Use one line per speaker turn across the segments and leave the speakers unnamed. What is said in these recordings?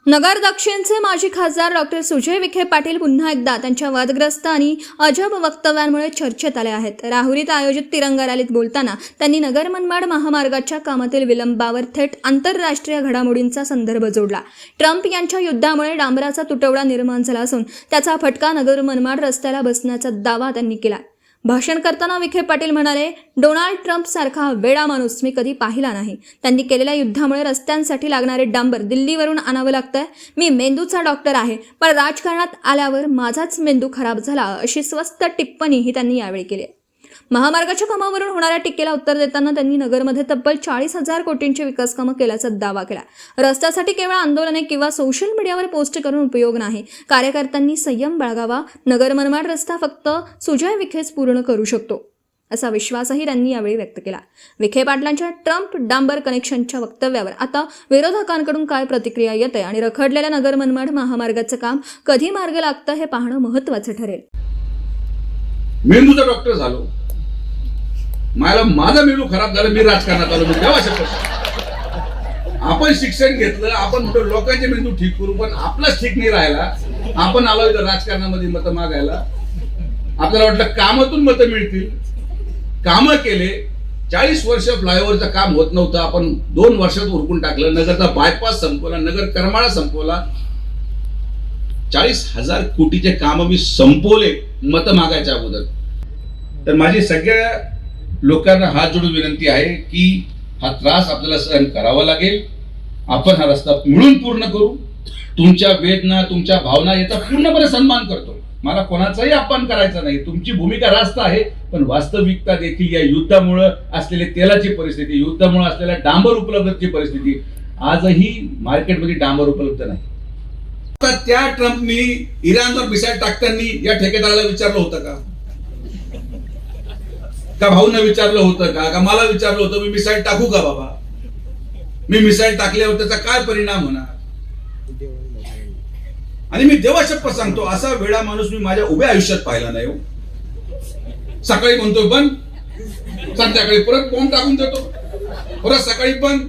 नगर दक्षिणचे माजी खासदार डॉक्टर सुजय विखे पाटील पुन्हा एकदा त्यांच्या वादग्रस्त आणि अजब वक्तव्यांमुळे चर्चेत आले आहेत। राहुरीत आयोजित तिरंगा रॅलीत बोलताना त्यांनी नगर मनमाड महामार्गाच्या कामातील विलंबावर थेट आंतरराष्ट्रीय घडामोडींचा संदर्भ जोडला। ट्रम्प यांच्या युद्धामुळे डांबराचा तुटवडा निर्माण झाला असून त्याचा फटका नगर मनमाड रस्त्याला बसण्याचा दावा त्यांनी केला। भाषण करताना विखे पाटील म्हणाले, डोनाल्ड ट्रम्प सारखा वेडा माणूस मी कधी पाहिला नाही। त्यांनी केलेल्या युद्धामुळे रस्त्यांसाठी लागणारे डांबर दिल्लीवरून आणावं लागतंय। मी मेंदूचा डॉक्टर आहे, पण राजकारणात आल्यावर माझाच मेंदू खराब झाला, अशी स्वस्त टिप्पणीही त्यांनी यावेळी केली। महामार्गाच्या कामावरून होणाऱ्या टीकेला उत्तर देताना त्यांनी नगरमध्ये तब्बल 40,000 कोटींचे विकास कामं केल्याचा दावा केला। रस्त्यासाठी केवळ आंदोलने किंवा सोशल मीडियावर पोस्ट करून उपयोग नाही, कार्यकर्त्यांनी संयम बाळगावा। नगर मनमाड रस्ता फक्त सुजय विखेच पूर्ण करू शकतो, असा विश्वासही त्यांनी यावेळी व्यक्त केला। विखे पाटलांच्या ट्रम्प डांबर कनेक्शनच्या वक्तव्यावर आता विरोधकांकडून काय प्रतिक्रिया येते आणि रखडलेल्या नगर मनमाड महामार्गाचं काम कधी मार्गी लागतं हे पाहणं महत्त्वाचं ठरेल।
मेंदूचा डॉक्टर झालो, माझा मेंदू खराब झाला, मी राजकारणात आलो, मी तेव्हा शकतो। आपण शिक्षण घेतलं, आपण म्हणतो लोकांचे मेंदू ठीक करू, पण आपलाच ठीक नाही राहिला। आपण आलो इथं राजकारणामध्ये मतं मागायला, आपल्याला वाटलं कामातून मतं मिळतील, कामं केले। 40 वर्ष फ्लायओव्हरचं काम होत नव्हतं, आपण 2 वर्षात उरकून टाकलं। नगरचा बायपास संपवला, नगर करमाळा संपवला, 40,000 कोटीचे काम मी संपवले मतं मागायच्या अगोदर। तर माझी सगळ्या लोकांना हात जोडून विनंती आहे की हा त्रास आपल्याला सहन करावा लागेल। आपण हा रस्ता मिळून पूर्ण करू। तुमच्या वेदना, तुमच्या भावना याचा पूर्णपणे सन्मान करतो। मला कोणाचाही अपमान करायचा नाही, तुमची भूमिका रास्त आहे, पण वास्तविकता देखील या युद्धामुळे असलेली तेलाची परिस्थिती, युद्धामुळे असलेल्या डांबर उपलब्धतेची परिस्थिती, आजही मार्केटमध्ये डांबर उपलब्ध नाही। त्या ट्रम्पनी इराणवर मिसाईल टाकताना या ठेकेदाराला विचारलं होतं का भाऊंना विचारलं होतं का मला विचारलं होतं मी मिसाईल टाकू का बाबा? मी मिसाईल टाकल्यावर त्याचा काय परिणाम होणार? आणि मी देवाशपथ सांगतो, असा वेडा माणूस मी माझ्या उभ्या आयुष्यात पाहिला नाही। सकाळी म्हणतो बंद, संध्याकाळी परत बॉम्ब टाकून देतो, परत सकाळी बंद,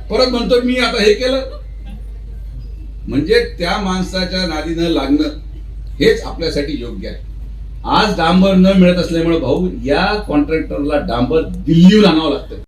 परत म्हणतो मी आता हे केलं। म्हणजे त्या माणसाच्या नादी न लागणं हेच आपल्यासाठी योग्य आहे। आज डांबर न मिळत असल्यामुळे भाऊ या कॉन्ट्रॅक्टरला डांबर दिल्लीहून आणावं लागतं।